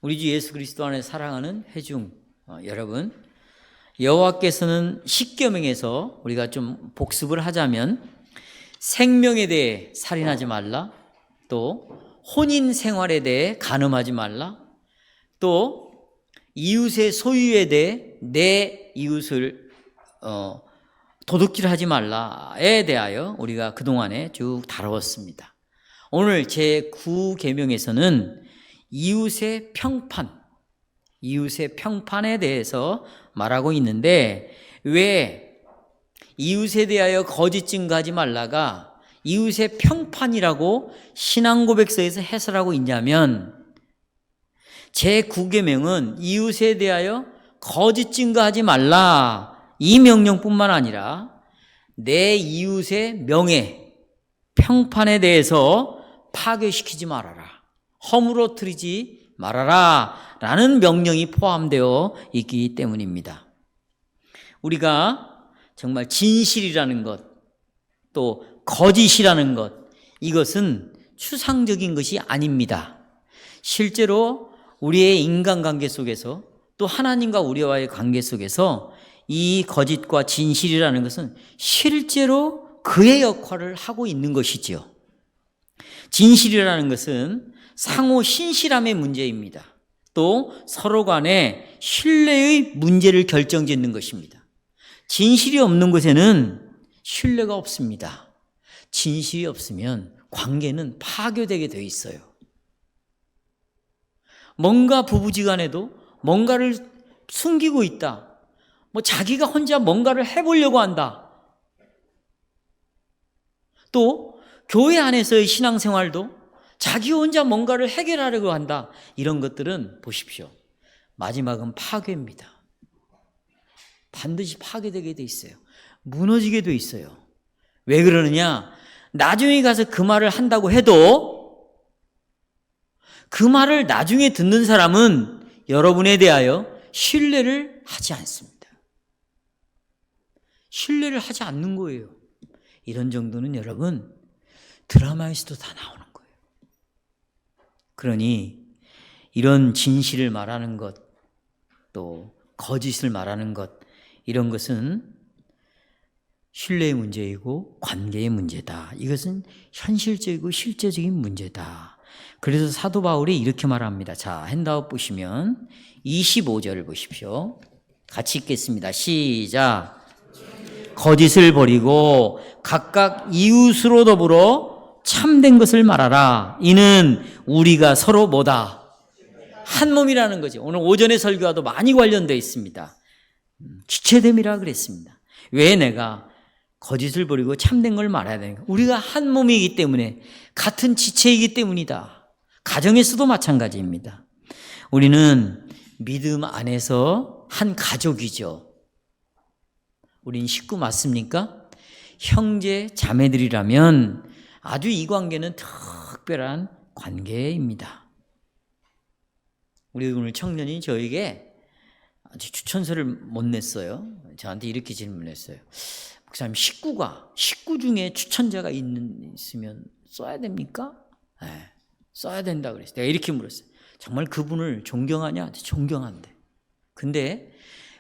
우리 주 예수 그리스도 안에 사랑하는 회중 여러분, 여호와께서는 십계명에서 우리가 좀 복습을 하자면 생명에 대해 살인하지 말라, 또 혼인 생활에 대해 간음하지 말라, 또 이웃의 소유에 대해 내 이웃을 도둑질하지 말라에 대하여 우리가 그동안에 쭉 다루었습니다. 오늘 제9계명에서는 이웃의 평판에 대해서 말하고 있는데, 왜 이웃에 대하여 거짓 증거하지 말라가 이웃의 평판이라고 신앙고백서에서 해설하고 있냐면, 제9계명은 이웃에 대하여 거짓 증거하지 말라 이 명령뿐만 아니라 내 이웃의 명예, 평판에 대해서 파괴시키지 말아라, 허물어뜨리지 말아라 라는 명령이 포함되어 있기 때문입니다. 우리가 정말 진실이라는 것, 또 거짓이라는 것, 이것은 추상적인 것이 아닙니다. 실제로 우리의 인간관계 속에서, 또 하나님과 우리와의 관계 속에서 이 거짓과 진실이라는 것은 실제로 그의 역할을 하고 있는 것이지요. 진실이라는 것은 상호 신실함의 문제입니다. 또 서로 간의 신뢰의 문제를 결정짓는 것입니다. 진실이 없는 곳에는 신뢰가 없습니다. 진실이 없으면 관계는 파괴되게 돼 있어요. 뭔가 부부지간에도 뭔가를 숨기고 있다, 자기가 혼자 뭔가를 해보려고 한다, 또 교회 안에서의 신앙생활도 자기 혼자 뭔가를 해결하려고 한다, 이런 것들은 보십시오, 마지막은 파괴입니다. 반드시 파괴되게 돼 있어요. 무너지게 돼 있어요. 왜 그러느냐? 나중에 가서 그 말을 한다고 해도 그 말을 나중에 듣는 사람은 여러분에 대하여 신뢰를 하지 않습니다. 신뢰를 하지 않는 거예요. 이런 정도는 여러분 드라마에서도 다 나오는 거예요. 그러니 이런 진실을 말하는 것, 또 거짓을 말하는 것, 이런 것은 신뢰의 문제이고 관계의 문제다. 이것은 현실적이고 실제적인 문제다. 그래서 사도 바울이 이렇게 말합니다. 자, 핸드아웃 보시면 25절을 보십시오. 같이 읽겠습니다. 시작. 거짓을 버리고 각각 이웃으로 더불어 참된 것을 말하라. 이는 우리가 서로 뭐다? 한 몸이라는 거죠. 오늘 오전의 설교와도 많이 관련되어 있습니다. 지체됨이라 그랬습니다. 왜 내가 거짓을 버리고 참된 걸 말해야 되는가? 우리가 한 몸이기 때문에, 같은 지체이기 때문이다. 가정에서도 마찬가지입니다. 우리는 믿음 안에서 한 가족이죠. 우린 식구 맞습니까? 형제 자매들이라면 아주 이 관계는 특별한 관계입니다. 우리 오늘 청년이 저에게 아주 추천서를 못 냈어요. 저한테 이렇게 질문했어요. 목사님, 식구 중에 추천자가 있으면 써야 됩니까? 네, 써야 된다 그랬어요. 내가 이렇게 물었어요. 정말 그분을 존경하냐? 존경한대. 근데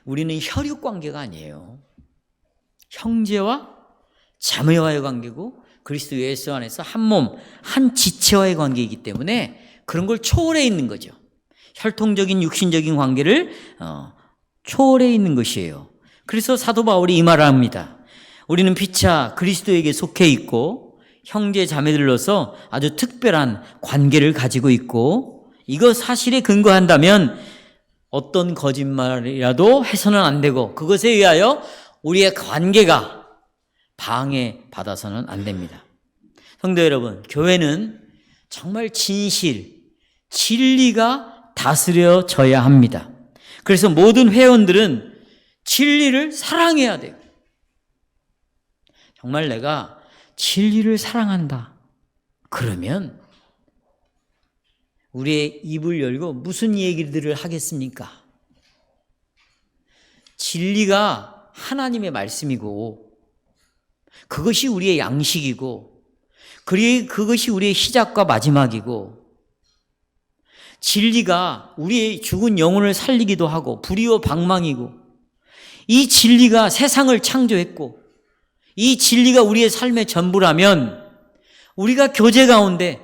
우리는 혈육 관계가 아니에요. 형제와 자매와의 관계고, 그리스도 예수 안에서 한 몸, 한 지체와의 관계이기 때문에 그런 걸 초월해 있는 거죠. 혈통적인 육신적인 관계를 초월해 있는 것이에요. 그래서 사도 바울이 이 말을 합니다. 우리는 피차 그리스도에게 속해 있고 형제 자매들로서 아주 특별한 관계를 가지고 있고, 이거 사실에 근거한다면 어떤 거짓말이라도 해서는 안 되고, 그것에 의하여 우리의 관계가 방해받아서는 안 됩니다. 성도 여러분, 교회는 정말 진리가 다스려져야 합니다. 그래서 모든 회원들은 진리를 사랑해야 돼요. 정말 내가 진리를 사랑한다, 그러면 우리의 입을 열고 무슨 얘기들을 하겠습니까? 진리가 하나님의 말씀이고, 그것이 우리의 양식이고, 그것이 우리의 시작과 마지막이고, 진리가 우리의 죽은 영혼을 살리기도 하고 불의와 방망이고, 이 진리가 세상을 창조했고 이 진리가 우리의 삶의 전부라면 우리가 교제 가운데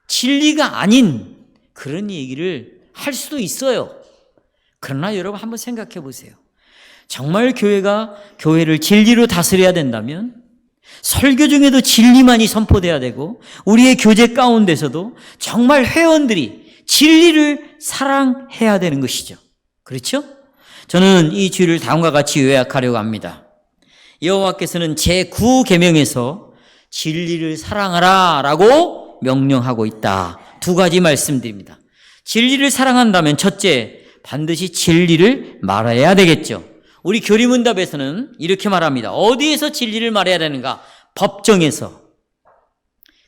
진리가 아닌 그런 얘기를 할 수도 있어요. 그러나 여러분 한번 생각해 보세요. 정말 교회를 진리로 다스려야 된다면 설교 중에도 진리만이 선포돼야 되고, 우리의 교제 가운데서도 정말 회원들이 진리를 사랑해야 되는 것이죠. 그렇죠? 저는 이 주의를 다음과 같이 요약하려고 합니다. 여호와께서는 제9계명에서 진리를 사랑하라 라고 명령하고 있다. 두 가지 말씀드립니다. 진리를 사랑한다면 첫째, 반드시 진리를 말해야 되겠죠. 우리 교리문답에서는 이렇게 말합니다. 어디에서 진리를 말해야 되는가? 법정에서.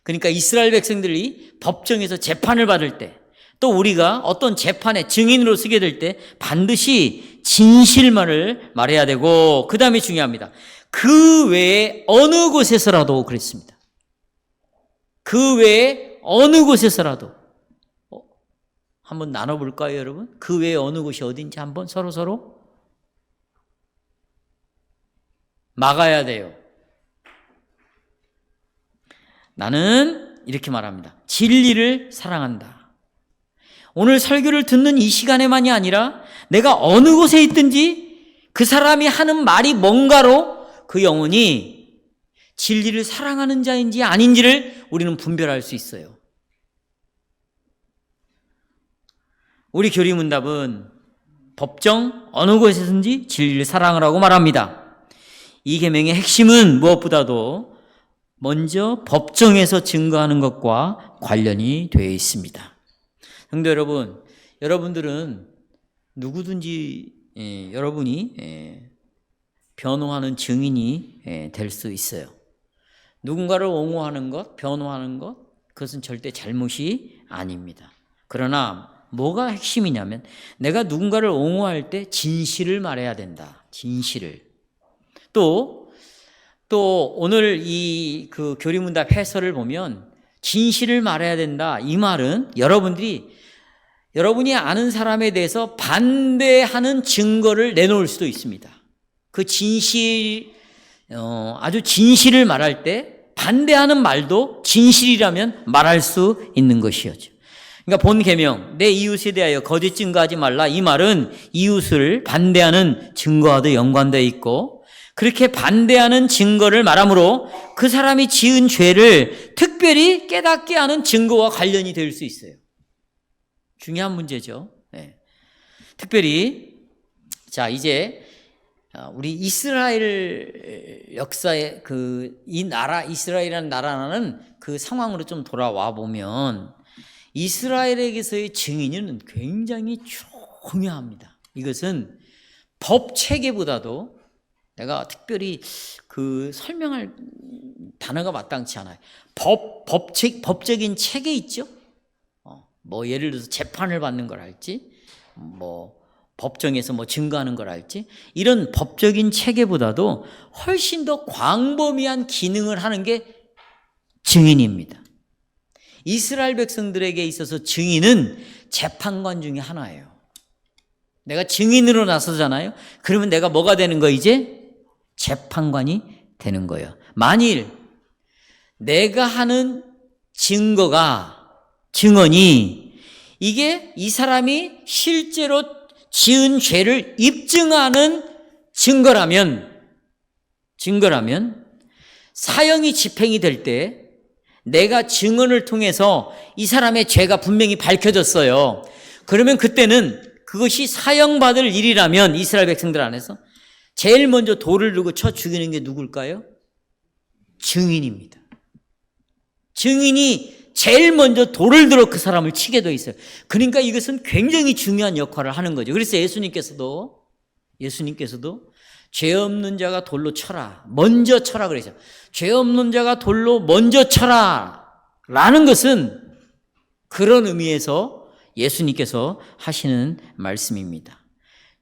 그러니까 이스라엘 백성들이 법정에서 재판을 받을 때, 또 우리가 어떤 재판에 증인으로 서게 될 때 반드시 진실만을 말해야 되고, 그 다음에 중요합니다. 그 외에 어느 곳에서라도 그랬습니다. 그 외에 어느 곳에서라도. 한번 나눠볼까요, 여러분? 그 외에 어느 곳이 어딘지 한번 서로 막아야 돼요. 나는 이렇게 말합니다. 진리를 사랑한다. 오늘 설교를 듣는 이 시간에만이 아니라 내가 어느 곳에 있든지 그 사람이 하는 말이 뭔가로 그 영혼이 진리를 사랑하는 자인지 아닌지를 우리는 분별할 수 있어요. 우리 교리문답은 법정 어느 곳에서든지 진리를 사랑하라고 말합니다. 이 계명의 핵심은 무엇보다도 먼저 법정에서 증거하는 것과 관련이 되어 있습니다. 성도 여러분, 여러분들은 누구든지 여러분이 변호하는 증인이 될 수 있어요. 누군가를 옹호하는 것, 변호하는 것, 그것은 절대 잘못이 아닙니다. 그러나 뭐가 핵심이냐면 내가 누군가를 옹호할 때 진실을 말해야 된다. 진실을. 또 오늘 이 그 교리문답 해설을 보면 진실을 말해야 된다. 이 말은 여러분이 아는 사람에 대해서 반대하는 증거를 내놓을 수도 있습니다. 그 아주 진실을 말할 때 반대하는 말도 진실이라면 말할 수 있는 것이었죠. 그러니까 본 계명, 내 이웃에 대하여 거짓 증거하지 말라. 이 말은 이웃을 반대하는 증거와도 연관되어 있고, 그렇게 반대하는 증거를 말함으로 그 사람이 지은 죄를 특별히 깨닫게 하는 증거와 관련이 될 수 있어요. 중요한 문제죠. 네. 특별히 자, 이제 우리 이스라엘 역사의 이 나라, 이스라엘이라는 나라는 그 상황으로 좀 돌아와 보면 이스라엘에게서의 증인은 굉장히 중요합니다. 이것은 법 체계보다도 내가 특별히 설명할 단어가 마땅치 않아요. 법적인 체계 있죠? 뭐 예를 들어서 재판을 받는 걸 할지, 뭐 법정에서 뭐 증거하는 걸 할지, 이런 법적인 체계보다도 훨씬 더 광범위한 기능을 하는 게 증인입니다. 이스라엘 백성들에게 있어서 증인은 재판관 중에 하나예요. 내가 증인으로 나서잖아요. 그러면 내가 뭐가 되는 거 이제? 재판관이 되는 거예요. 만일 내가 하는 증언이 이게 이 사람이 실제로 지은 죄를 입증하는 증거라면 사형이 집행이 될 때 내가 증언을 통해서 이 사람의 죄가 분명히 밝혀졌어요. 그러면 그때는 그것이 사형받을 일이라면 이스라엘 백성들 안에서 제일 먼저 돌을 들고 쳐 죽이는 게 누굴까요? 증인입니다. 증인이 제일 먼저 돌을 들어 그 사람을 치게 돼 있어요. 그러니까 이것은 굉장히 중요한 역할을 하는 거죠. 그래서 예수님께서도 죄 없는 자가 돌로 쳐라. 먼저 쳐라 그러죠. 죄 없는 자가 돌로 먼저 쳐라. 라는 것은 그런 의미에서 예수님께서 하시는 말씀입니다.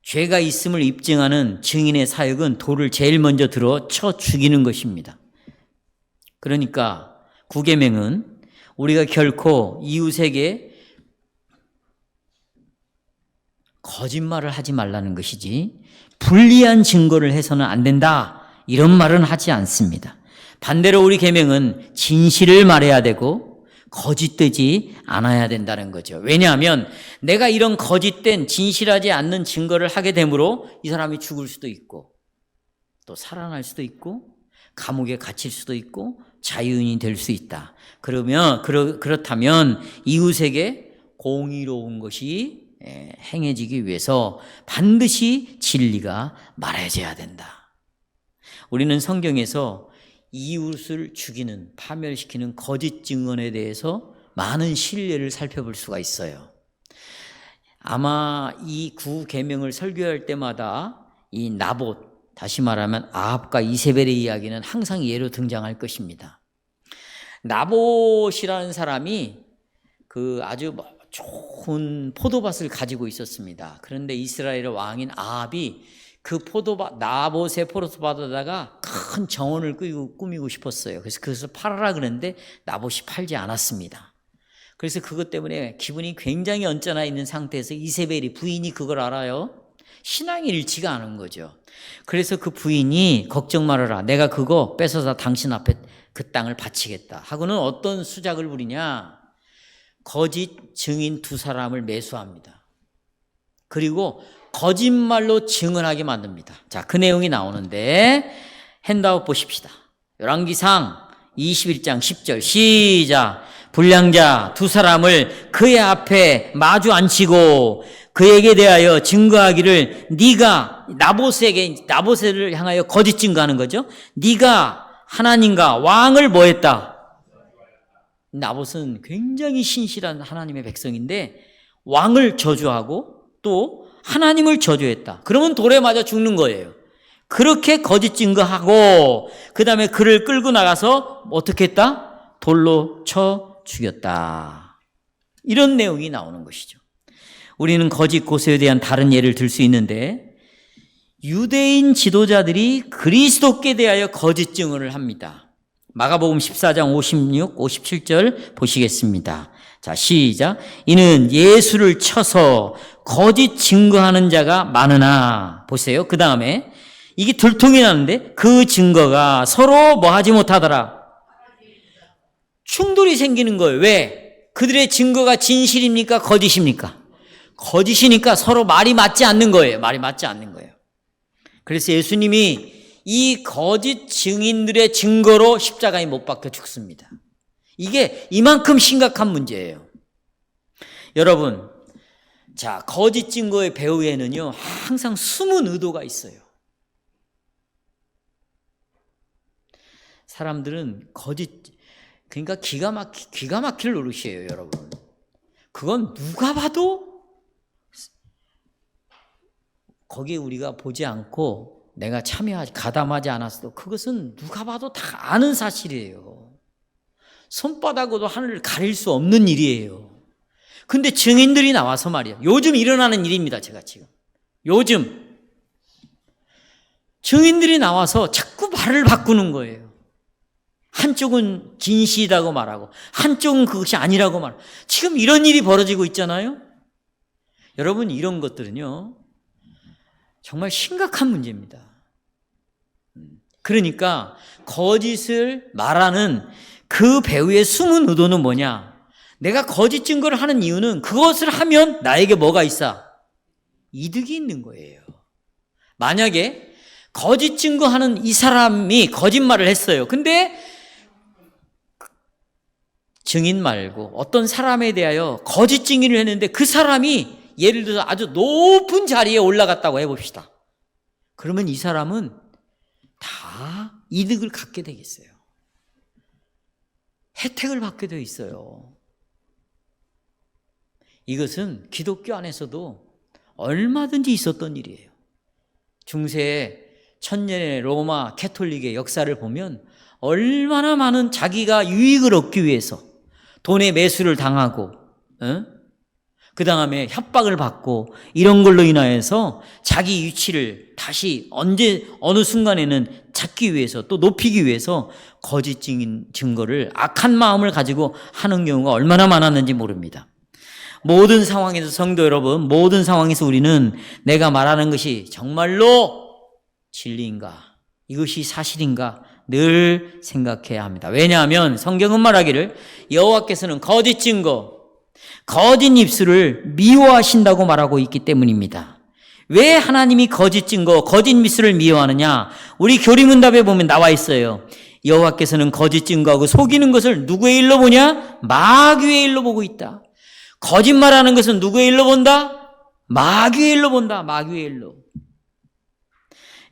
죄가 있음을 입증하는 증인의 사역은 돌을 제일 먼저 들어 쳐 죽이는 것입니다. 그러니까 구계명은 우리가 결코 이웃에게 거짓말을 하지 말라는 것이지 불리한 증거를 해서는 안 된다 이런 말은 하지 않습니다. 반대로 우리 계명은 진실을 말해야 되고 거짓되지 않아야 된다는 거죠. 왜냐하면 내가 이런 거짓된 진실하지 않는 증거를 하게 되므로 이 사람이 죽을 수도 있고 또 살아날 수도 있고 감옥에 갇힐 수도 있고 자유인이 될 수 있다. 그렇다면 이웃에게 공의로운 것이 행해지기 위해서 반드시 진리가 말해져야 된다. 우리는 성경에서 이웃을 죽이는, 파멸시키는 거짓 증언에 대해서 많은 신뢰를 살펴볼 수가 있어요. 아마 이 구 계명을 설교할 때마다 이 나봇, 다시 말하면 아합과 이세벨의 이야기는 항상 예로 등장할 것입니다. 나봇이라는 사람이 그 아주 좋은 포도밭을 가지고 있었습니다. 그런데 이스라엘의 왕인 아합이 그 나봇의 포도밭에다가 큰 정원을 꾸미고 싶었어요. 그래서 그것을 팔아라 그랬는데 나봇이 팔지 않았습니다. 그래서 그것 때문에 기분이 굉장히 언짢아 있는 상태에서 이세벨이 부인이 그걸 알아요. 신앙이 잃지가 않은 거죠. 그래서 그 부인이 걱정 말아라. 내가 그거 뺏어서 당신 앞에 그 땅을 바치겠다 하고는 어떤 수작을 부리냐. 거짓 증인 2사람을 매수합니다. 그리고 거짓말로 증언하게 만듭니다. 자, 그 내용이 나오는데 핸드아웃 보십시다. 열왕기상 21장 10절 시작. 불량자 2사람을 그의 앞에 마주 앉히고 그에게 대하여 증거하기를 네가 나봇을 향하여 거짓 증거하는 거죠. 네가 하나님과 왕을 뭐했다? 나봇은 굉장히 신실한 하나님의 백성인데 왕을 저주하고 또 하나님을 저주했다. 그러면 돌에 맞아 죽는 거예요. 그렇게 거짓 증거하고 그 다음에 그를 끌고 나가서 어떻게 했다? 돌로 쳐 죽였다. 이런 내용이 나오는 것이죠. 우리는 거짓 고소에 대한 다른 예를 들 수 있는데 유대인 지도자들이 그리스도께 대하여 거짓 증언을 합니다. 마가복음 14장 56, 57절 보시겠습니다. 자, 시작. 이는 예수를 쳐서 거짓 증거하는 자가 많으나 보세요. 그 다음에 이게 들통이 나는데 그 증거가 서로 뭐 하지 못하더라. 충돌이 생기는 거예요. 왜? 그들의 증거가 진실입니까? 거짓입니까? 거짓이니까 서로 말이 맞지 않는 거예요. 말이 맞지 않는 거예요. 그래서 예수님이 이 거짓 증인들의 증거로 십자가에 못 박혀 죽습니다. 이게 이만큼 심각한 문제예요. 여러분, 자, 거짓 증거의 배후에는요, 항상 숨은 의도가 있어요. 사람들은 그러니까 기가 막힐 노릇이에요, 여러분. 그건 누가 봐도 거기에 우리가 보지 않고 내가 가담하지 않았어도 그것은 누가 봐도 다 아는 사실이에요. 손바닥으로도 하늘을 가릴 수 없는 일이에요. 근데 증인들이 나와서 말이에요. 요즘 일어나는 일입니다, 제가 지금. 요즘 증인들이 나와서 자꾸 말을 바꾸는 거예요. 한쪽은 진실이라고 말하고 한쪽은 그것이 아니라고 말하고 지금 이런 일이 벌어지고 있잖아요. 여러분, 이런 것들은요 정말 심각한 문제입니다. 그러니까 거짓을 말하는 그 배후의 숨은 의도는 뭐냐? 내가 거짓 증거를 하는 이유는 그것을 하면 나에게 뭐가 있어? 이득이 있는 거예요. 만약에 거짓 증거하는 이 사람이 거짓말을 했어요. 근데 증인 말고 어떤 사람에 대하여 거짓 증인을 했는데 그 사람이 예를 들어서 아주 높은 자리에 올라갔다고 해봅시다. 그러면 이 사람은 다 이득을 갖게 되겠어요. 혜택을 받게 되어 있어요. 이것은 기독교 안에서도 얼마든지 있었던 일이에요. 중세 천년의 로마 캐톨릭의 역사를 보면 얼마나 많은 자기가 유익을 얻기 위해서 돈의 매수를 당하고 그 다음에 협박을 받고 이런 걸로 인하여서 자기 위치를 다시 어느 순간에는 찾기 위해서 또 높이기 위해서 거짓 증거를 악한 마음을 가지고 하는 경우가 얼마나 많았는지 모릅니다. 모든 상황에서 성도 여러분, 모든 상황에서 우리는 내가 말하는 것이 정말로 진리인가? 이것이 사실인가? 늘 생각해야 합니다. 왜냐하면 성경은 말하기를 여호와께서는 거짓 증거, 거짓 입술을 미워하신다고 말하고 있기 때문입니다. 왜 하나님이 거짓 증거, 거짓 입술을 미워하느냐? 우리 교리문답에 보면 나와 있어요. 여호와께서는 거짓 증거하고 속이는 것을 누구의 일로 보냐? 마귀의 일로 보고 있다. 거짓말하는 것은 누구의 일로 본다? 마귀의 일로 본다. 마귀의 일로.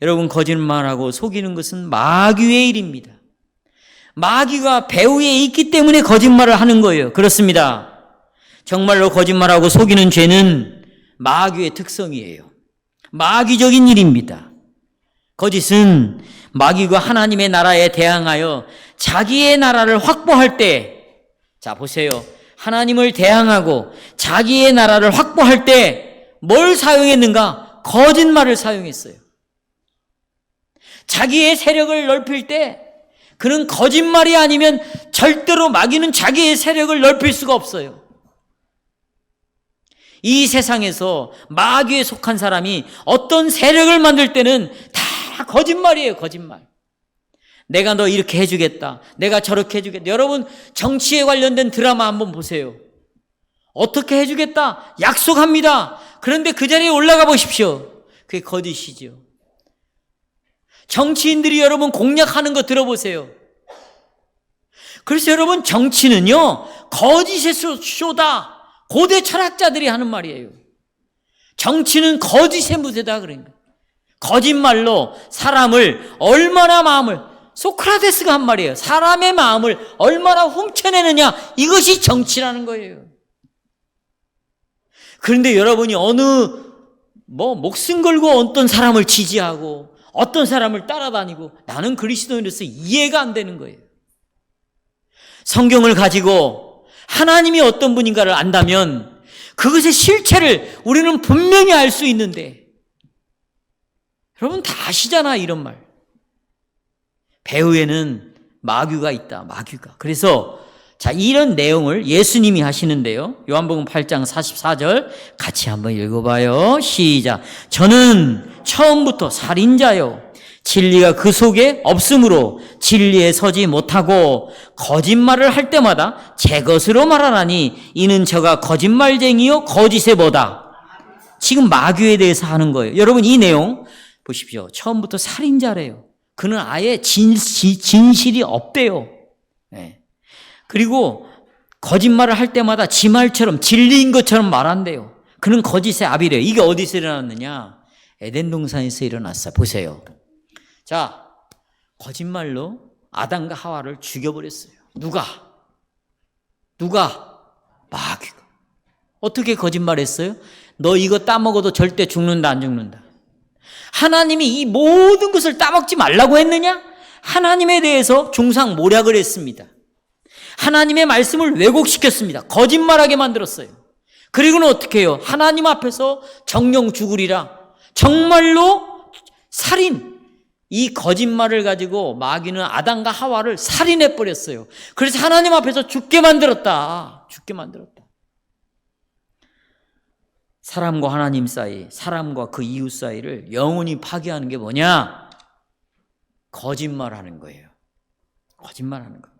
여러분, 거짓말하고 속이는 것은 마귀의 일입니다. 마귀가 배후에 있기 때문에 거짓말을 하는 거예요. 그렇습니다. 정말로 거짓말하고 속이는 죄는 마귀의 특성이에요. 마귀적인 일입니다. 거짓은 마귀가 하나님의 나라에 대항하여 자기의 나라를 확보할 때, 자 보세요. 하나님을 대항하고 자기의 나라를 확보할 때 뭘 사용했는가? 거짓말을 사용했어요. 자기의 세력을 넓힐 때 그는 거짓말이 아니면 절대로 마귀는 자기의 세력을 넓힐 수가 없어요. 이 세상에서 마귀에 속한 사람이 어떤 세력을 만들 때는 다 거짓말이에요. 거짓말. 내가 너 이렇게 해주겠다. 내가 저렇게 해주겠다. 여러분, 정치에 관련된 드라마 한번 보세요. 어떻게 해주겠다. 약속합니다. 그런데 그 자리에 올라가 보십시오. 그게 거짓이죠. 정치인들이 여러분 공약하는 거 들어보세요. 그래서 여러분, 정치는요 거짓의 쇼다. 고대 철학자들이 하는 말이에요. 정치는 거짓의 무대다. 그러니까 거짓말로 사람을 얼마나 마음을, 소크라테스가 한 말이에요. 사람의 마음을 얼마나 훔쳐내느냐, 이것이 정치라는 거예요. 그런데 여러분이 목숨 걸고 어떤 사람을 지지하고 어떤 사람을 따라다니고, 나는 그리스도인으로서 이해가 안 되는 거예요. 성경을 가지고 하나님이 어떤 분인가를 안다면 그것의 실체를 우리는 분명히 알 수 있는데, 여러분 다 아시잖아, 이런 말. 배후에는 마귀가 있다. 마귀가. 그래서 자, 이런 내용을 예수님이 하시는데요. 요한복음 8장 44절 같이 한번 읽어봐요. 시작. 저는 처음부터 살인자요, 진리가 그 속에 없으므로 진리에 서지 못하고 거짓말을 할 때마다 제 것으로 말하나니 이는 저가 거짓말쟁이요 거짓의 뭐다. 지금 마귀에 대해서 하는 거예요. 여러분, 이 내용 보십시오. 처음부터 살인자래요. 그는 아예 진실이 없대요. 네. 그리고 거짓말을 할 때마다 지 말처럼 진리인 것처럼 말한대요. 그는 거짓의 아비래요. 이게 어디서 일어났느냐? 에덴 동산에서 일어났어요. 보세요. 자, 거짓말로 아담과 하와를 죽여버렸어요. 누가? 마귀가. 어떻게 거짓말했어요? 너 이거 따먹어도 절대 죽는다, 안 죽는다. 하나님이 이 모든 것을 따먹지 말라고 했느냐? 하나님에 대해서 중상모략을 했습니다. 하나님의 말씀을 왜곡시켰습니다. 거짓말하게 만들었어요. 그리고는 어떻게 해요? 하나님 앞에서 정령 죽으리라. 정말로 살인, 이 거짓말을 가지고 마귀는 아담과 하와를 살인해버렸어요. 그래서 하나님 앞에서 죽게 만들었다. 사람과 하나님 사이, 사람과 그 이웃 사이를 영원히 파괴하는 게 뭐냐? 거짓말하는 거예요. 거짓말하는 거.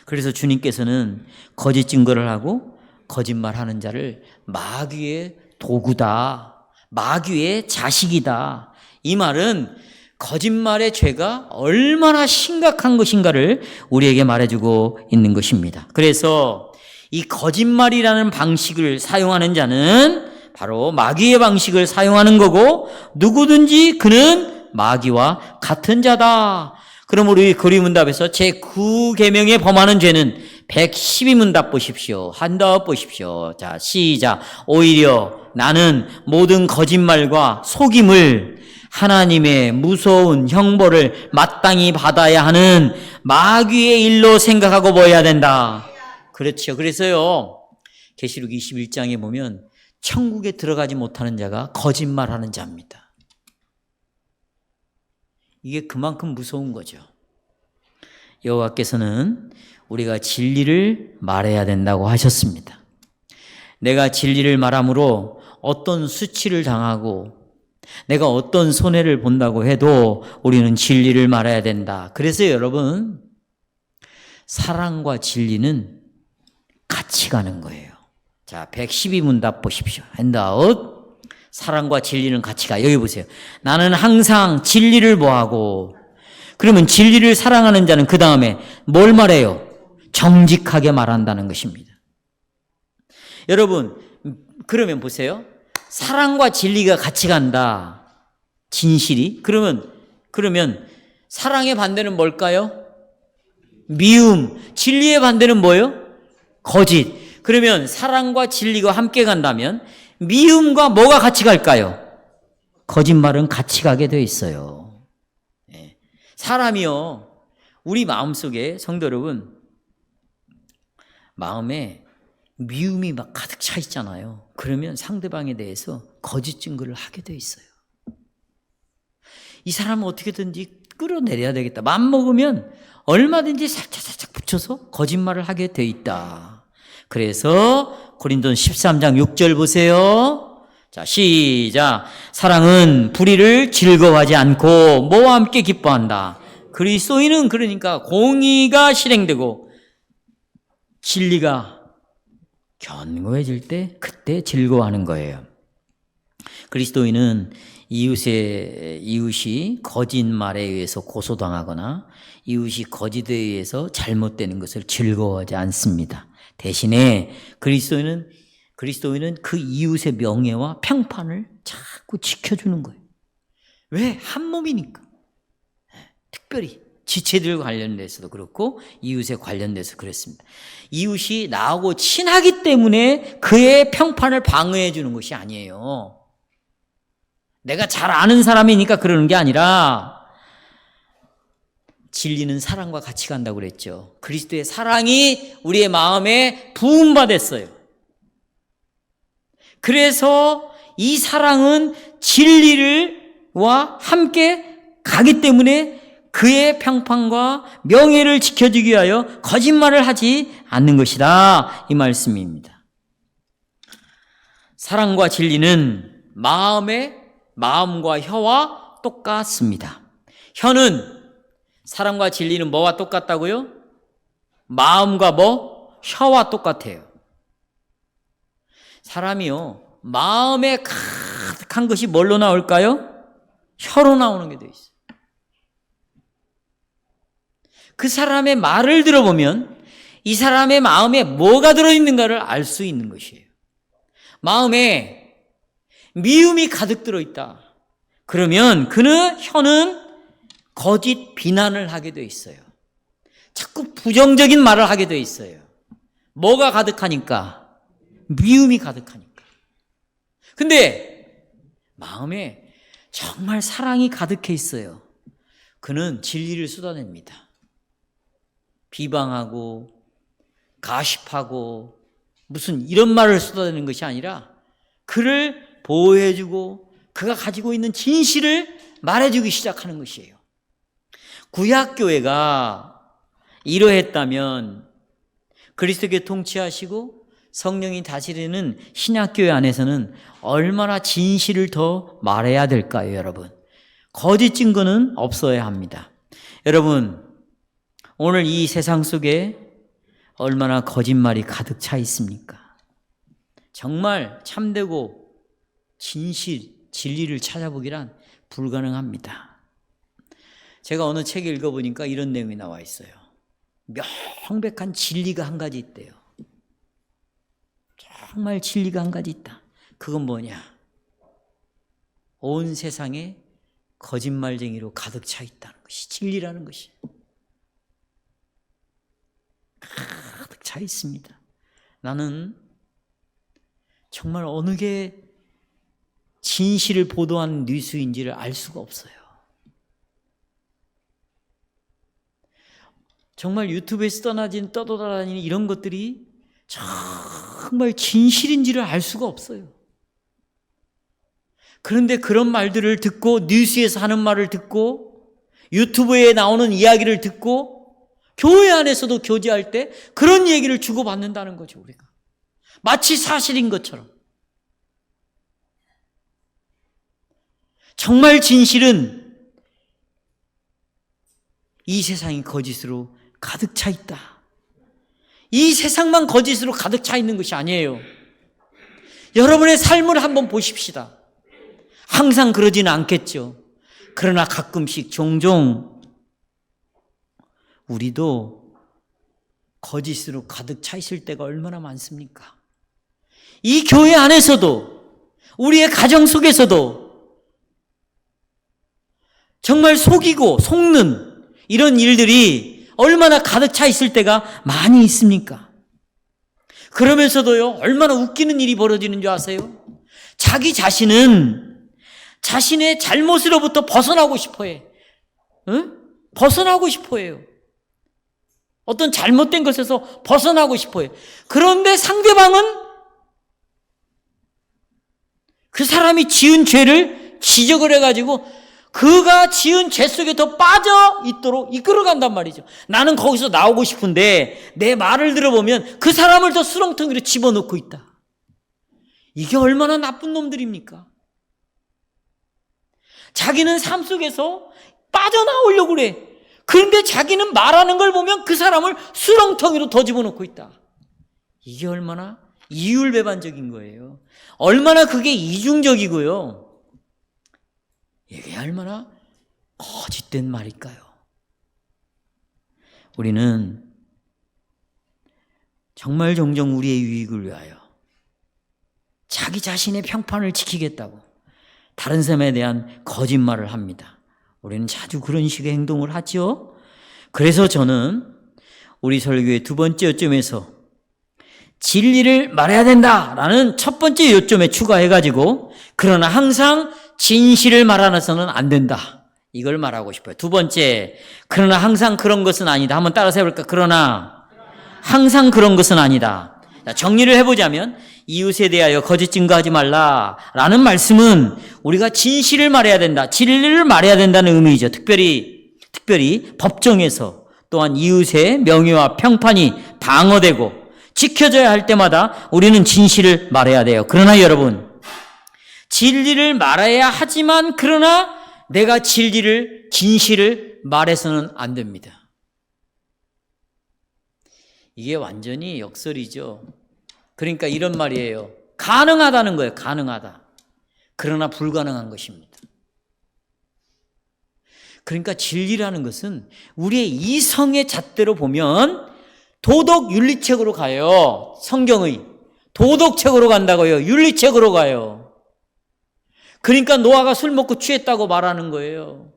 그래서 주님께서는 거짓 증거를 하고 거짓말하는 자를 마귀의 도구다, 마귀의 자식이다. 이 말은 거짓말의 죄가 얼마나 심각한 것인가를 우리에게 말해주고 있는 것입니다. 그래서 이 거짓말이라는 방식을 사용하는 자는 바로 마귀의 방식을 사용하는 거고, 누구든지 그는 마귀와 같은 자다. 그럼 우리 교리문답에서 제9계명에 범하는 죄는 112문답 보십시오. 한답 보십시오. 자, 시작. 오히려 나는 모든 거짓말과 속임을 하나님의 무서운 형벌을 마땅히 받아야 하는 마귀의 일로 생각하고 보아야 된다. 그렇죠. 그래서요, 계시록 21장에 보면 천국에 들어가지 못하는 자가 거짓말하는 자입니다. 이게 그만큼 무서운 거죠. 여호와께서는 우리가 진리를 말해야 된다고 하셨습니다. 내가 진리를 말함으로 어떤 수치를 당하고 내가 어떤 손해를 본다고 해도 우리는 진리를 말해야 된다. 그래서 여러분, 사랑과 진리는 같이 가는 거예요. 자, 112문답 보십시오. 핸드아웃. 사랑과 진리는 같이 가. 여기 보세요. 나는 항상 진리를 뭐하고, 그러면 진리를 사랑하는 자는 그 다음에 뭘 말해요? 정직하게 말한다는 것입니다. 여러분, 그러면 보세요. 사랑과 진리가 같이 간다. 진실이. 그러면 사랑의 반대는 뭘까요? 미움. 진리의 반대는 뭐예요? 거짓. 그러면 사랑과 진리가 함께 간다면 미움과 뭐가 같이 갈까요? 거짓말은 같이 가게 돼 있어요. 사람이요, 우리 마음속에, 성도 여러분, 마음에 미움이 막 가득 차 있잖아요. 그러면 상대방에 대해서 거짓 증거를 하게 돼 있어요. 이 사람은 어떻게든지 끌어내려야 되겠다. 맘먹으면 얼마든지 살짝 붙여서 거짓말을 하게 돼 있다. 그래서 고린도전 13장 6절 보세요. 자, 시작. 사랑은 불의를 즐거워하지 않고 뭐와 함께 기뻐한다. 그리스도인은 그러니까 공의가 실행되고 진리가 견고해질 때 그때 즐거워하는 거예요. 그리스도인은 이웃이 거짓말에 의해서 고소당하거나 이웃이 거짓에 의해서 잘못되는 것을 즐거워하지 않습니다. 대신에 그리스도인은 그 이웃의 명예와 평판을 자꾸 지켜주는 거예요. 왜? 한 몸이니까. 특별히 지체들 관련돼서도 그렇고 이웃에 관련돼서 그랬습니다. 이웃이 나하고 친하기 때문에 그의 평판을 방어해 주는 것이 아니에요. 내가 잘 아는 사람이니까 그러는 게 아니라 진리는 사랑과 같이 간다고 그랬죠. 그리스도의 사랑이 우리의 마음에 부음받았어요. 그래서 이 사랑은 진리와 함께 가기 때문에 그의 평판과 명예를 지켜주기 위하여 거짓말을 하지 않는 것이다, 이 말씀입니다. 사랑과 진리는 마음과 혀와 똑같습니다. 혀는, 사랑과 진리는 뭐와 똑같다고요? 마음과 혀와 똑같아요. 사람이요, 마음에 가득한 것이 뭘로 나올까요? 혀로 나오는 게 돼 있어요. 그 사람의 말을 들어보면 이 사람의 마음에 뭐가 들어있는가를 알 수 있는 것이에요. 마음에 미움이 가득 들어있다. 그러면 혀는 거짓 비난을 하게 돼 있어요. 자꾸 부정적인 말을 하게 돼 있어요. 뭐가 가득하니까? 미움이 가득하니까. 근데 마음에 정말 사랑이 가득해 있어요. 그는 진리를 쏟아냅니다. 비방하고 가십하고 무슨 이런 말을 쏟아내는 것이 아니라 그를 보호해주고 그가 가지고 있는 진실을 말해주기 시작하는 것이에요. 구약교회가 이러했다면 그리스도께 통치하시고 성령이 다스리는 신약교회 안에서는 얼마나 진실을 더 말해야 될까요, 여러분? 거짓 증거는 없어야 합니다. 여러분, 오늘 이 세상 속에 얼마나 거짓말이 가득 차 있습니까? 정말 참되고 진리를 찾아보기란 불가능합니다. 제가 어느 책을 읽어보니까 이런 내용이 나와 있어요. 명백한 진리가 한 가지 있대요. 정말 진리가 한 가지 있다. 그건 뭐냐? 온 세상에 거짓말쟁이로 가득 차 있다는 것이 진리라는 것이 가득 차 있습니다. 나는 정말 어느 게 진실을 보도한 뉴스인지를 알 수가 없어요. 정말 유튜브에서 떠돌아다니는 이런 것들이 정말 진실인지를 알 수가 없어요. 그런데 그런 말들을 듣고 뉴스에서 하는 말을 듣고 유튜브에 나오는 이야기를 듣고 교회 안에서도 교제할 때 그런 얘기를 주고받는다는 거죠, 우리가. 마치 사실인 것처럼. 정말 진실은 이 세상이 거짓으로 가득 차 있다. 이 세상만 거짓으로 가득 차 있는 것이 아니에요. 여러분의 삶을 한번 보십시다. 항상 그러지는 않겠죠. 그러나 가끔씩 종종 우리도 거짓으로 가득 차 있을 때가 얼마나 많습니까? 이 교회 안에서도, 우리의 가정 속에서도 정말 속이고 속는 이런 일들이 얼마나 가득 차 있을 때가 많이 있습니까? 그러면서도요, 얼마나 웃기는 일이 벌어지는 줄 아세요? 자기 자신은 자신의 잘못으로부터 벗어나고 싶어 해. 응? 벗어나고 싶어 해요. 어떤 잘못된 것에서 벗어나고 싶어 해요. 그런데 상대방은 그 사람이 지은 죄를 지적을 해가지고 그가 지은 죄 속에 더 빠져 있도록 이끌어간단 말이죠. 나는 거기서 나오고 싶은데 내 말을 들어보면 그 사람을 더 수렁텅이로 집어넣고 있다. 이게 얼마나 나쁜 놈들입니까? 자기는 삶 속에서 빠져나오려고 그래. 그런데 자기는 말하는 걸 보면 그 사람을 수렁텅이로 더 집어넣고 있다. 이게 얼마나 이율배반적인 거예요. 얼마나 그게 이중적이고요. 이게 얼마나 거짓된 말일까요? 우리는 정말 종종 우리의 유익을 위하여 자기 자신의 평판을 지키겠다고 다른 사람에 대한 거짓말을 합니다. 우리는 자주 그런 식의 행동을 하죠. 그래서 저는 우리 설교의 두 번째 요점에서 진리를 말해야 된다라는 첫 번째 요점에 추가해가지고 그러나 항상 진실을 말하면서는 안 된다. 이걸 말하고 싶어요. 두 번째, 그러나 항상 그런 것은 아니다. 한번 따라서 해볼까? 그러나 항상 그런 것은 아니다. 자, 정리를 해보자면 이웃에 대하여 거짓 증거하지 말라라는 말씀은 우리가 진실을 말해야 된다. 진리를 말해야 된다는 의미이죠. 특별히 법정에서 또한 이웃의 명예와 평판이 방어되고 지켜져야 할 때마다 우리는 진실을 말해야 돼요. 그러나 여러분, 진리를 말해야 하지만 그러나 내가 진실을 말해서는 안 됩니다. 이게 완전히 역설이죠. 그러니까 이런 말이에요. 가능하다는 거예요. 가능하다. 그러나 불가능한 것입니다. 그러니까 진리라는 것은 우리의 이성의 잣대로 보면 도덕 윤리책으로 가요. 성경의 도덕책으로 간다고요. 윤리책으로 가요. 그러니까 노아가 술 먹고 취했다고 말하는 거예요.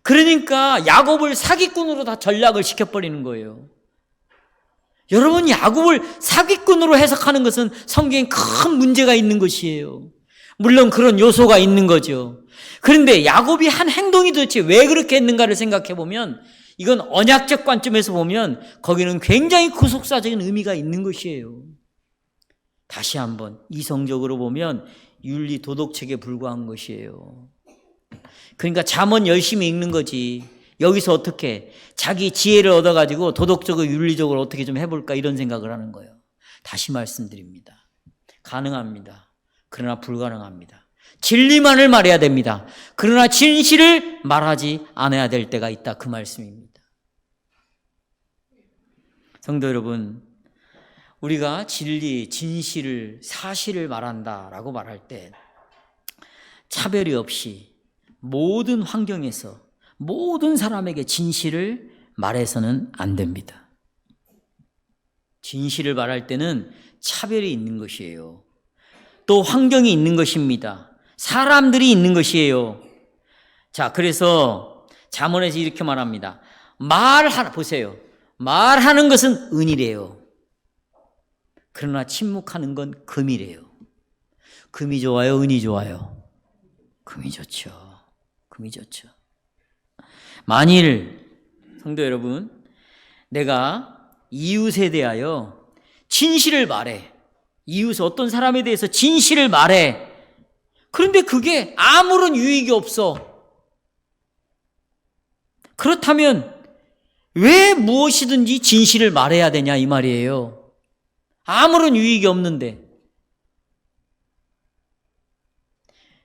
그러니까 야곱을 사기꾼으로 다 전락을 시켜버리는 거예요. 여러분, 야곱을 사기꾼으로 해석하는 것은 성경에 큰 문제가 있는 것이에요. 물론 그런 요소가 있는 거죠. 그런데 야곱이 한 행동이 도대체 왜 그렇게 했는가를 생각해 보면 이건 언약적 관점에서 보면 거기는 굉장히 구속사적인 의미가 있는 것이에요. 다시 한번 이성적으로 보면 윤리 도덕책에 불과한 것이에요. 그러니까 잠언 열심히 읽는 거지. 여기서 어떻게 자기 지혜를 얻어가지고 도덕적으로 윤리적으로 어떻게 좀 해볼까 이런 생각을 하는 거예요. 다시 말씀드립니다. 가능합니다. 그러나 불가능합니다. 진리만을 말해야 됩니다. 그러나 진실을 말하지 않아야 될 때가 있다. 그 말씀입니다. 성도 여러분, 우리가 진리, 진실을, 사실을 말한다라고 말할 때 차별이 없이 모든 환경에서 모든 사람에게 진실을 말해서는 안 됩니다. 진실을 말할 때는 차별이 있는 것이에요. 또 환경이 있는 것입니다. 사람들이 있는 것이에요. 자, 그래서 잠언에서 이렇게 말합니다. 보세요. 말하는 것은 은이래요. 그러나 침묵하는 건 금이래요. 금이 좋아요? 은이 좋아요? 금이 좋죠. 금이 좋죠. 만일 성도 여러분, 내가 이웃에 대하여 진실을 말해. 이웃 어떤 사람에 대해서 진실을 말해. 그런데 그게 아무런 유익이 없어. 그렇다면 왜 무엇이든지 진실을 말해야 되냐 이 말이에요. 아무런 유익이 없는데.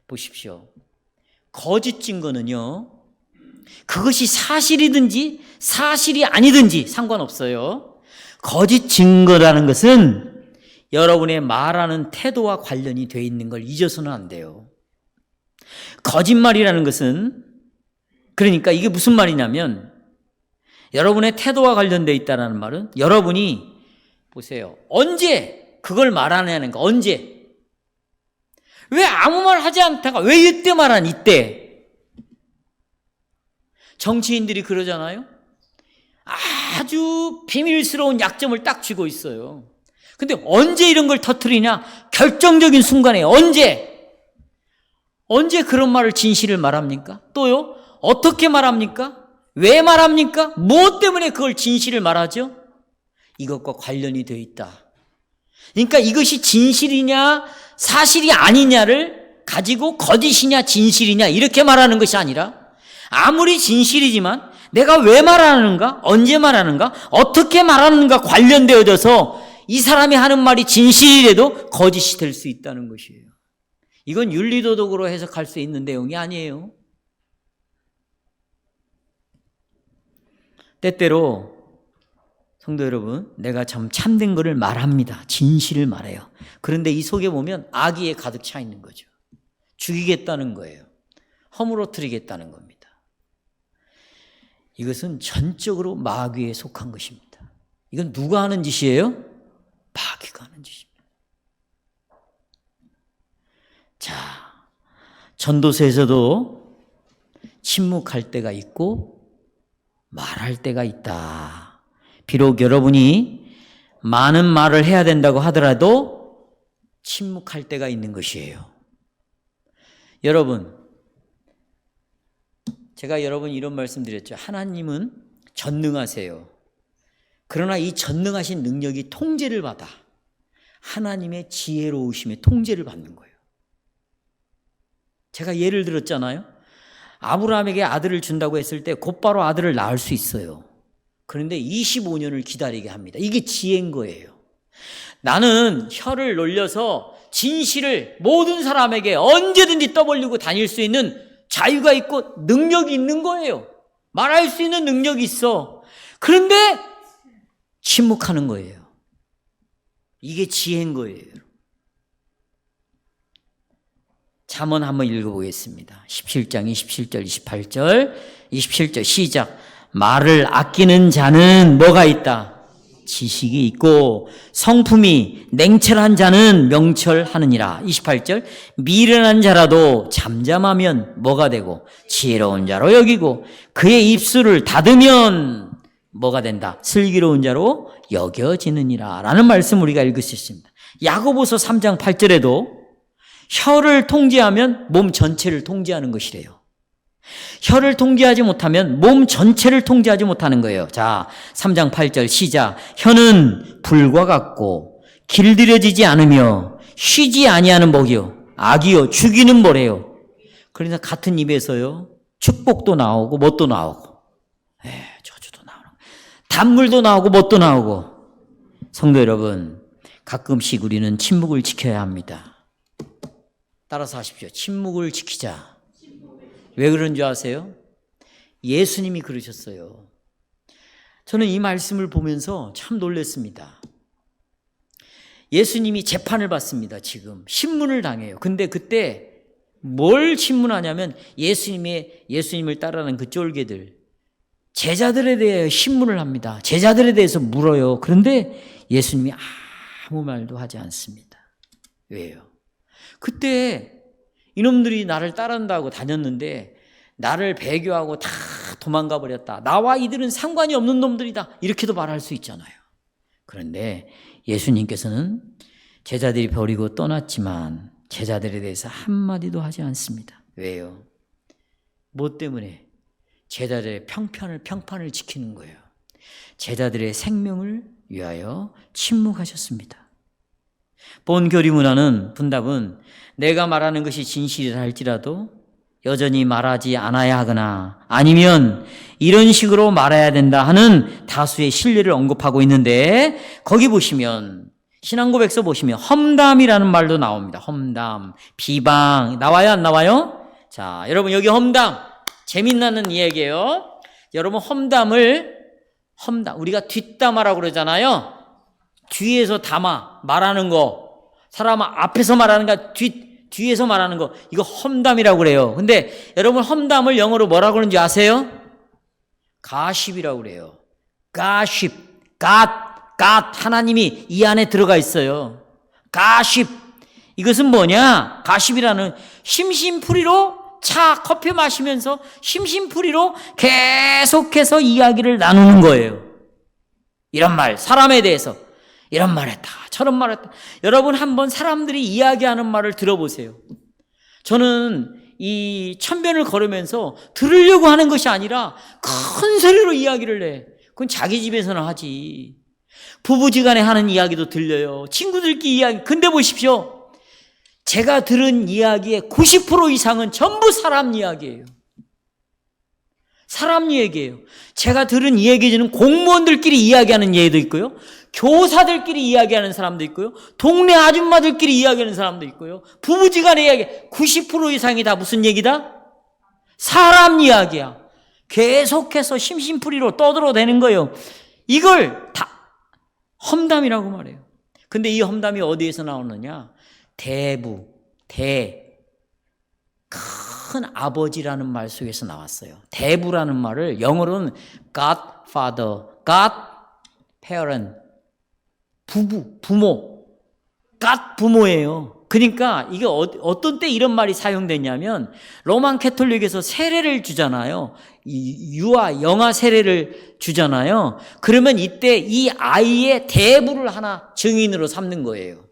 보십시오. 거짓 증거는요, 그것이 사실이든지 사실이 아니든지 상관없어요. 거짓 증거라는 것은 여러분의 말하는 태도와 관련이 되어 있는 걸 잊어서는 안 돼요. 거짓말이라는 것은, 그러니까 이게 무슨 말이냐면, 여러분의 태도와 관련되어 있다는 말은 여러분이 보세요. 언제 그걸 말하냐는 거. 언제? 왜 아무 말 하지 않다가 왜 이때 말한 이때? 정치인들이 그러잖아요. 아주 비밀스러운 약점을 딱 쥐고 있어요. 근데 언제 이런 걸 터뜨리냐? 결정적인 순간에 언제 그런 말을 진실을 말합니까? 또요? 어떻게 말합니까? 왜 말합니까? 무엇 때문에 그걸 진실을 말하죠? 이것과 관련이 되어 있다. 그러니까 이것이 진실이냐 사실이 아니냐를 가지고 거짓이냐 진실이냐 이렇게 말하는 것이 아니라, 아무리 진실이지만 내가 왜 말하는가, 언제 말하는가, 어떻게 말하는가 관련되어져서 이 사람이 하는 말이 진실이라도 거짓이 될 수 있다는 것이에요. 이건 윤리도덕으로 해석할 수 있는 내용이 아니에요. 때때로 성도 여러분, 내가 참 참된 것을 말합니다. 진실을 말해요. 그런데 이 속에 보면 악의에 가득 차 있는 거죠. 죽이겠다는 거예요. 허물어뜨리겠다는 겁니다. 이것은 전적으로 마귀에 속한 것입니다. 이건 누가 하는 짓이에요? 마귀가 하는 짓입니다. 자, 전도서에서도 침묵할 때가 있고 말할 때가 있다. 비록 여러분이 많은 말을 해야 된다고 하더라도 침묵할 때가 있는 것이에요. 여러분, 제가 여러분 이런 말씀 드렸죠. 하나님은 전능하세요. 그러나 이 전능하신 능력이 통제를 받아 하나님의 지혜로우심에 통제를 받는 거예요. 제가 예를 들었잖아요. 아브라함에게 아들을 준다고 했을 때 곧바로 아들을 낳을 수 있어요. 그런데 25년을 기다리게 합니다. 이게 지혜인 거예요. 나는 혀를 놀려서 진실을 모든 사람에게 언제든지 떠벌리고 다닐 수 있는 자유가 있고 능력이 있는 거예요. 말할 수 있는 능력이 있어. 그런데 침묵하는 거예요. 이게 지혜인 거예요. 잠언 한번 읽어보겠습니다. 17장 27절 28절 27절 시작. 말을 아끼는 자는 뭐가 있다? 지식이 있고 성품이 냉철한 자는 명철하느니라. 28절 미련한 자라도 잠잠하면 뭐가 되고 지혜로운 자로 여기고 그의 입술을 닫으면 뭐가 된다? 슬기로운 자로 여겨지느니라 라는 말씀 우리가 읽을 수 있습니다. 야고보서 3장 8절에도 혀를 통제하면 몸 전체를 통제하는 것이래요. 혀를 통제하지 못하면 몸 전체를 통제하지 못하는 거예요. 자, 3장 8절 시작. 혀는 불과 같고 길들여지지 않으며 쉬지 아니하는 목이요 악이요 죽이는 모래요. 그러니까 같은 입에서요 축복도 나오고 뭣도 나오고 저주도 나오고 단물도 나오고 뭣도 나오고. 성도 여러분, 가끔씩 우리는 침묵을 지켜야 합니다. 따라서 하십시오. 침묵을 지키자. 왜 그런 줄 아세요? 예수님이 그러셨어요. 저는 이 말씀을 보면서 참 놀랐습니다. 예수님이 재판을 받습니다. 지금 신문을 당해요. 근데 그때 뭘 신문하냐면 예수님을 따르는 그 쫄개들, 제자들에 대해 신문을 합니다. 제자들에 대해서 물어요. 그런데 예수님이 아무 말도 하지 않습니다. 왜요? 그때 이놈들이 나를 따른다고 다녔는데 나를 배교하고 다 도망가 버렸다. 나와 이들은 상관이 없는 놈들이다. 이렇게도 말할 수 있잖아요. 그런데 예수님께서는 제자들이 버리고 떠났지만 제자들에 대해서 한마디도 하지 않습니다. 왜요? 뭐 때문에? 제자들의 평판을 지키는 거예요. 제자들의 생명을 위하여 침묵하셨습니다. 본 교리 문화는 분답은 내가 말하는 것이 진실이라 할지라도 여전히 말하지 않아야 하거나 아니면 이런 식으로 말해야 된다 하는 다수의 신뢰를 언급하고 있는데, 거기 보시면 신앙고백서 보시면 험담이라는 말도 나옵니다. 험담, 비방 나와요, 안 나와요? 자, 여러분 여기 험담 재미나는 이야기예요. 여러분 험담 우리가 뒷담화라고 그러잖아요. 뒤에서 담아 말하는 거, 사람 앞에서 말하는 거, 뒤에서 말하는 거, 이거 험담이라고 그래요. 근데 여러분 험담을 영어로 뭐라고 그러는지 아세요? 가십이라고 그래요. 가십, 하나님이 이 안에 들어가 있어요. 가십. 이것은 뭐냐? 가십이라는 심심풀이로 커피 마시면서 심심풀이로 계속해서 이야기를 나누는 거예요. 이런 말, 사람에 대해서 이런 말 했다, 저런 말 했다. 여러분 한번 사람들이 이야기하는 말을 들어보세요. 저는 이 천변을 걸으면서 들으려고 하는 것이 아니라 큰 소리로 이야기를 해. 그건 자기 집에서는 하지. 부부지간에 하는 이야기도 들려요. 친구들끼리 이야기. 근데 보십시오. 제가 들은 이야기의 90% 이상은 전부 사람 이야기예요. 사람 얘기예요. 제가 들은 이야기는 공무원들끼리 이야기하는 얘기도 있고요. 교사들끼리 이야기하는 사람도 있고요. 동네 아줌마들끼리 이야기하는 사람도 있고요. 부부지간의 이야기 90% 이상이 다 무슨 얘기다? 사람 이야기야. 계속해서 심심풀이로 떠들어대는 거예요. 이걸 다 험담이라고 말해요. 근데 이 험담이 어디에서 나오느냐? 큰 아버지라는 말 속에서 나왔어요. 대부라는 말을 영어로는 Godfather, God parent, 부모, God 부모예요. 그러니까 이게 어떤 때 이런 말이 사용되냐면 로만 캐톨릭에서 세례를 주잖아요. 유아, 영아 세례를 주잖아요. 그러면 이때 이 아이의 대부를 하나 증인으로 삼는 거예요.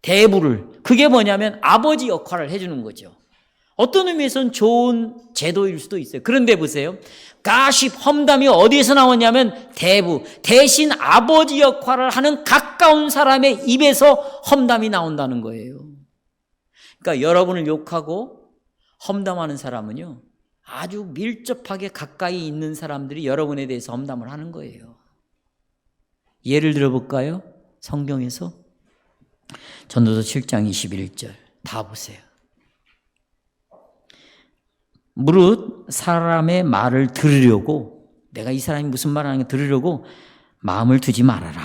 대부를. 그게 뭐냐면 아버지 역할을 해주는 거죠. 어떤 의미에서는 좋은 제도일 수도 있어요. 그런데 보세요. 가십, 험담이 어디에서 나오냐면 대신 아버지 역할을 하는 가까운 사람의 입에서 험담이 나온다는 거예요. 그러니까 여러분을 욕하고 험담하는 사람은요, 아주 밀접하게 가까이 있는 사람들이 여러분에 대해서 험담을 하는 거예요. 예를 들어볼까요? 성경에서 전도서 7장 21절 다 보세요. 무릇 사람의 말을 들으려고, 내가 이 사람이 무슨 말하는 거 들으려고 마음을 두지 말아라.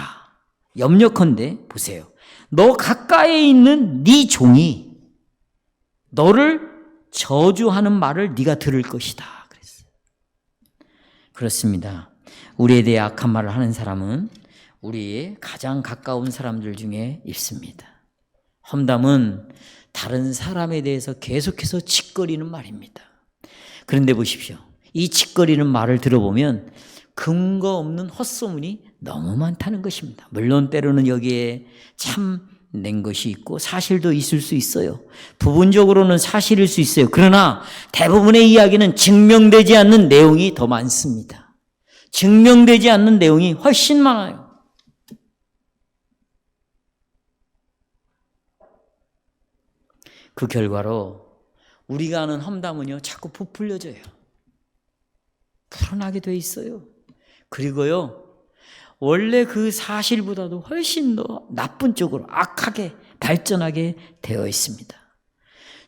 염려컨대 보세요. 너 가까이에 있는 네 종이 너를 저주하는 말을 네가 들을 것이다. 그랬어요. 그렇습니다. 우리에 대해 악한 말을 하는 사람은 우리의 가장 가까운 사람들 중에 있습니다. 험담은 다른 사람에 대해서 계속해서 칫거리는 말입니다. 그런데 보십시오. 이 칫거리는 말을 들어보면 근거 없는 헛소문이 너무 많다는 것입니다. 물론 때로는 여기에 참낸 것이 있고 사실도 있을 수 있어요. 부분적으로는 사실일 수 있어요. 그러나 대부분의 이야기는 증명되지 않는 내용이 더 많습니다. 증명되지 않는 내용이 훨씬 많아요. 그 결과로 우리가 아는 험담은요, 자꾸 부풀려져요. 불어나게 돼 있어요. 그리고요, 원래 그 사실보다도 훨씬 더 나쁜 쪽으로 악하게 발전하게 되어 있습니다.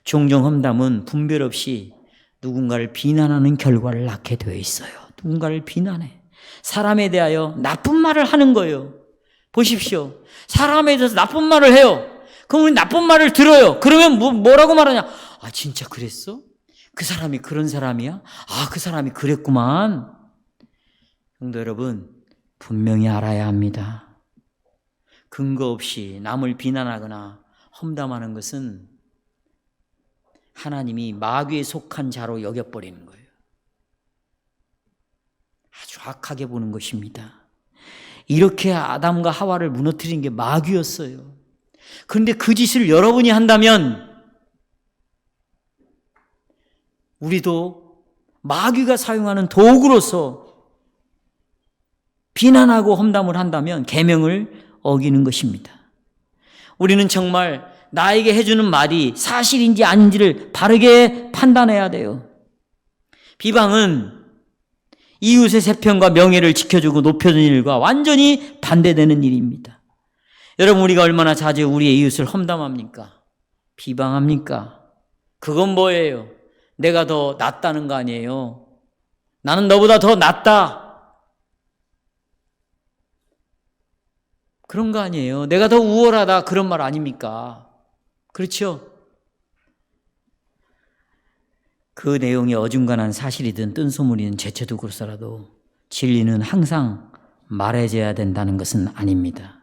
종종 험담은 분별 없이 누군가를 비난하는 결과를 낳게 되어 있어요. 누군가를 비난해. 사람에 대하여 나쁜 말을 하는 거예요. 보십시오. 사람에 대해서 나쁜 말을 해요. 그럼 우리 나쁜 말을 들어요. 그러면 뭐라고 말하냐? 아, 진짜 그랬어? 그 사람이 그런 사람이야? 아, 그 사람이 그랬구만. 성도 여러분, 분명히 알아야 합니다. 근거 없이 남을 비난하거나 험담하는 것은 하나님이 마귀에 속한 자로 여겨버리는 거예요. 아주 악하게 보는 것입니다. 이렇게 아담과 하와를 무너뜨린 게 마귀였어요. 그런데 그 짓을 여러분이 한다면 우리도 마귀가 사용하는 도구로서 비난하고 험담을 한다면 계명을 어기는 것입니다. 우리는 정말 나에게 해주는 말이 사실인지 아닌지를 바르게 판단해야 돼요. 비방은 이웃의 세편과 명예를 지켜주고 높여주는 일과 완전히 반대되는 일입니다. 여러분, 우리가 얼마나 자주 우리의 이웃을 험담합니까? 비방합니까? 그건 뭐예요? 내가 더 낫다는 거 아니에요? 나는 너보다 더 낫다. 그런 거 아니에요? 내가 더 우월하다. 그런 말 아닙니까? 그렇죠? 그 내용이 어중간한 사실이든 뜬소문이든 제쳐도 그렇더라도 진리는 항상 말해줘야 된다는 것은 아닙니다.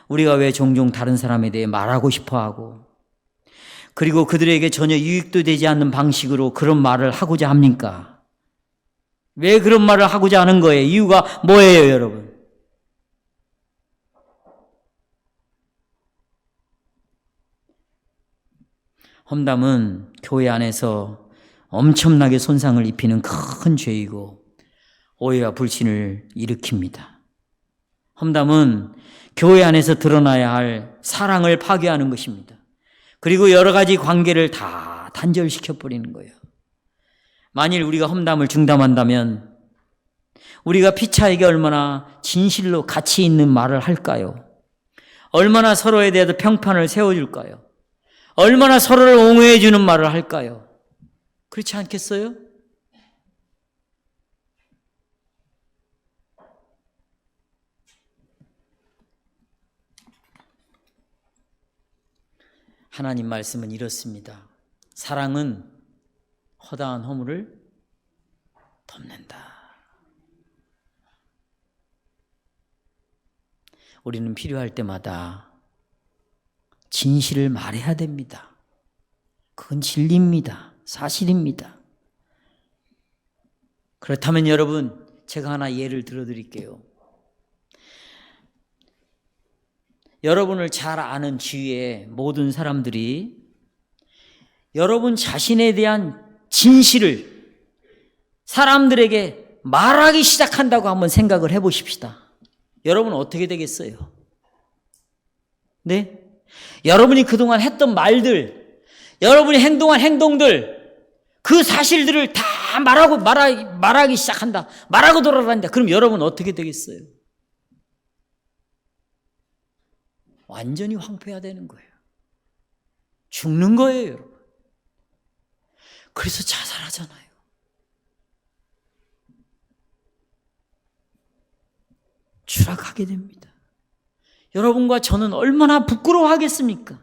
우리가 왜 종종 다른 사람에 대해 말하고 싶어하고 그리고 그들에게 전혀 유익도 되지 않는 방식으로 그런 말을 하고자 합니까? 왜 그런 말을 하고자 하는 거예요? 이유가 뭐예요, 여러분? 험담은 교회 안에서 엄청나게 손상을 입히는 큰 죄이고 오해와 불신을 일으킵니다. 험담은 교회 안에서 드러나야 할 사랑을 파괴하는 것입니다. 그리고 여러 가지 관계를 다 단절시켜버리는 거예요. 만일 우리가 험담을 중단한다면 우리가 피차에게 얼마나 진실로 가치 있는 말을 할까요? 얼마나 서로에 대해서 평판을 세워줄까요? 얼마나 서로를 옹호해 주는 말을 할까요? 그렇지 않겠어요? 하나님 말씀은 이렇습니다. 사랑은 허다한 허물을 덮는다. 우리는 필요할 때마다 진실을 말해야 됩니다. 그건 진리입니다. 사실입니다. 그렇다면 여러분, 제가 하나 예를 들어드릴게요. 여러분을 잘 아는 주위의 모든 사람들이 여러분 자신에 대한 진실을 사람들에게 말하기 시작한다고 한번 생각을 해보십시다. 여러분 어떻게 되겠어요? 네? 여러분이 그동안 했던 말들, 여러분이 행동한 행동들, 그 사실들을 다 말하기 시작한다. 말하고 돌아간다. 그럼 여러분 어떻게 되겠어요? 완전히 황폐해야 되는 거예요. 죽는 거예요, 여러분. 그래서 자살하잖아요. 추락하게 됩니다. 여러분과 저는 얼마나 부끄러워하겠습니까?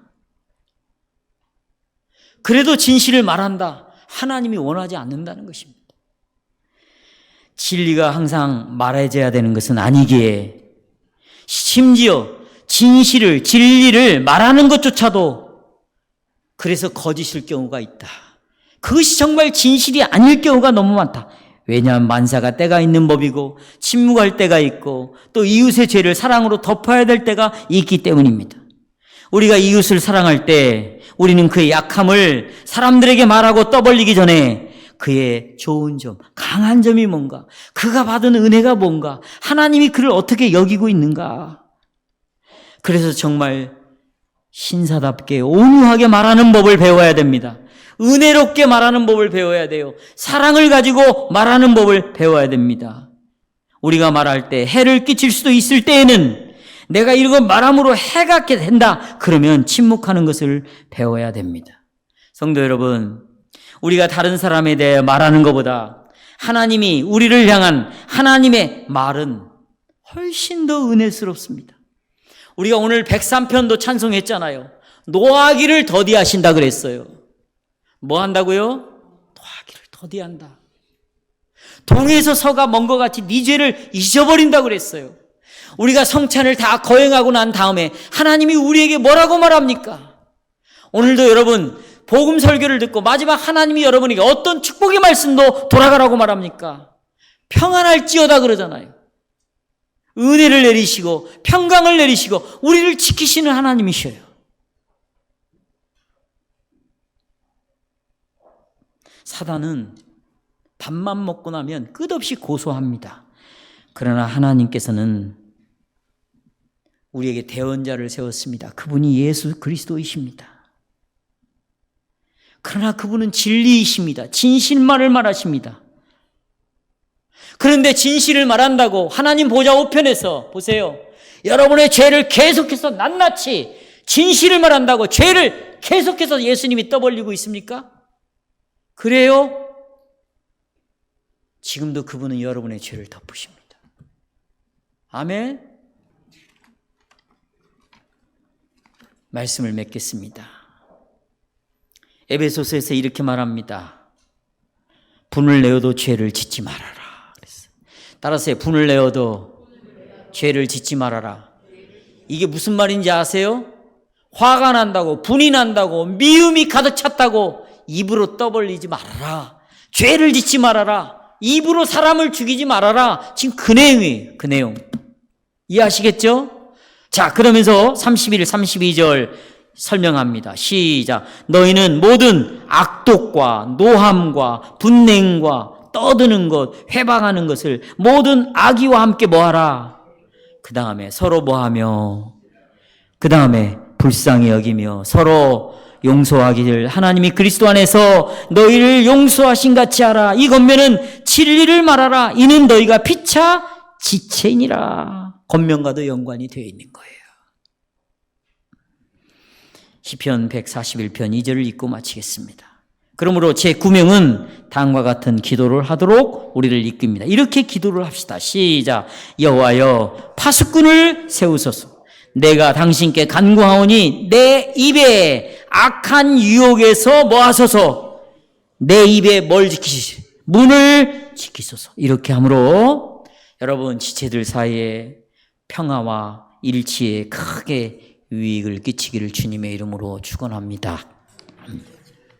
그래도 진실을 말한다. 하나님이 원하지 않는다는 것입니다. 진리가 항상 말해져야 되는 것은 아니기에 심지어 진리를 말하는 것조차도 그래서 거짓일 경우가 있다. 그것이 정말 진실이 아닐 경우가 너무 많다. 왜냐하면 만사가 때가 있는 법이고 침묵할 때가 있고 또 이웃의 죄를 사랑으로 덮어야 될 때가 있기 때문입니다. 우리가 이웃을 사랑할 때 우리는 그의 약함을 사람들에게 말하고 떠벌리기 전에 그의 좋은 점, 강한 점이 뭔가, 그가 받은 은혜가 뭔가, 하나님이 그를 어떻게 여기고 있는가. 그래서 정말 신사답게 온유하게 말하는 법을 배워야 됩니다. 은혜롭게 말하는 법을 배워야 돼요. 사랑을 가지고 말하는 법을 배워야 됩니다. 우리가 말할 때 해를 끼칠 수도 있을 때에는 내가 이런 말함으로 해가 된다. 그러면 침묵하는 것을 배워야 됩니다. 성도 여러분, 우리가 다른 사람에 대해 말하는 것보다 하나님이 우리를 향한 하나님의 말은 훨씬 더 은혜스럽습니다. 우리가 오늘 103편도 찬송했잖아요. 노하기를 더디하신다 그랬어요. 뭐 한다고요? 노하기를 더디한다. 동에서 서가 먼 것 같이 네 죄를 잊어버린다 그랬어요. 우리가 성찬을 다 거행하고 난 다음에 하나님이 우리에게 뭐라고 말합니까? 오늘도 여러분 복음 설교를 듣고 마지막 하나님이 여러분에게 어떤 축복의 말씀도 돌아가라고 말합니까? 평안할지어다 그러잖아요. 은혜를 내리시고 평강을 내리시고 우리를 지키시는 하나님이셔요. 사단은 밥만 먹고 나면 끝없이 고소합니다. 그러나 하나님께서는 우리에게 대언자를 세웠습니다. 그분이 예수 그리스도이십니다. 그러나 그분은 진리이십니다. 진실만을 말하십니다. 그런데 진실을 말한다고 하나님 보좌 우편에서 보세요. 여러분의 죄를 계속해서 낱낱이 진실을 말한다고 죄를 계속해서 예수님이 떠벌리고 있습니까? 그래요? 지금도 그분은 여러분의 죄를 덮으십니다. 아멘. 말씀을 맺겠습니다. 에베소서에서 이렇게 말합니다. 분을 내어도 죄를 짓지 말아라. 따라서 분을 내어도 죄를 짓지 말아라. 이게 무슨 말인지 아세요? 화가 난다고, 분이 난다고, 미움이 가득 찼다고 입으로 떠벌리지 말아라. 죄를 짓지 말아라. 입으로 사람을 죽이지 말아라. 지금 그 내용이에요. 그 내용. 이해하시겠죠? 자, 그러면서 31, 32절 설명합니다. 시작. 너희는 모든 악독과 노함과 분냉과 떠드는 것, 회방하는 것을 모든 악의와 함께 뭐하라? 그 다음에 서로 뭐하며, 그 다음에 불쌍히 여기며 서로 용서하기를 하나님이 그리스도 안에서 너희를 용서하신 같이 하라. 이 겉면은 진리를 말하라. 이는 너희가 피차 지체이니라. 겉면과도 연관이 되어 있는 거예요. 시편 141편 2절을 읽고 마치겠습니다. 그러므로 제 구명은 다음과 같은 기도를 하도록 우리를 이끕니다. 이렇게 기도를 합시다. 시작. 여호와여 파수꾼을 세우소서. 내가 당신께 간구하오니 내 입에 악한 유혹에서 뭐 하소서. 내 입에 뭘 지키시소. 문을 지키소서. 이렇게 함으로 여러분 지체들 사이에 평화와 일치에 크게 유익을 끼치기를 주님의 이름으로 축원합니다. 아멘.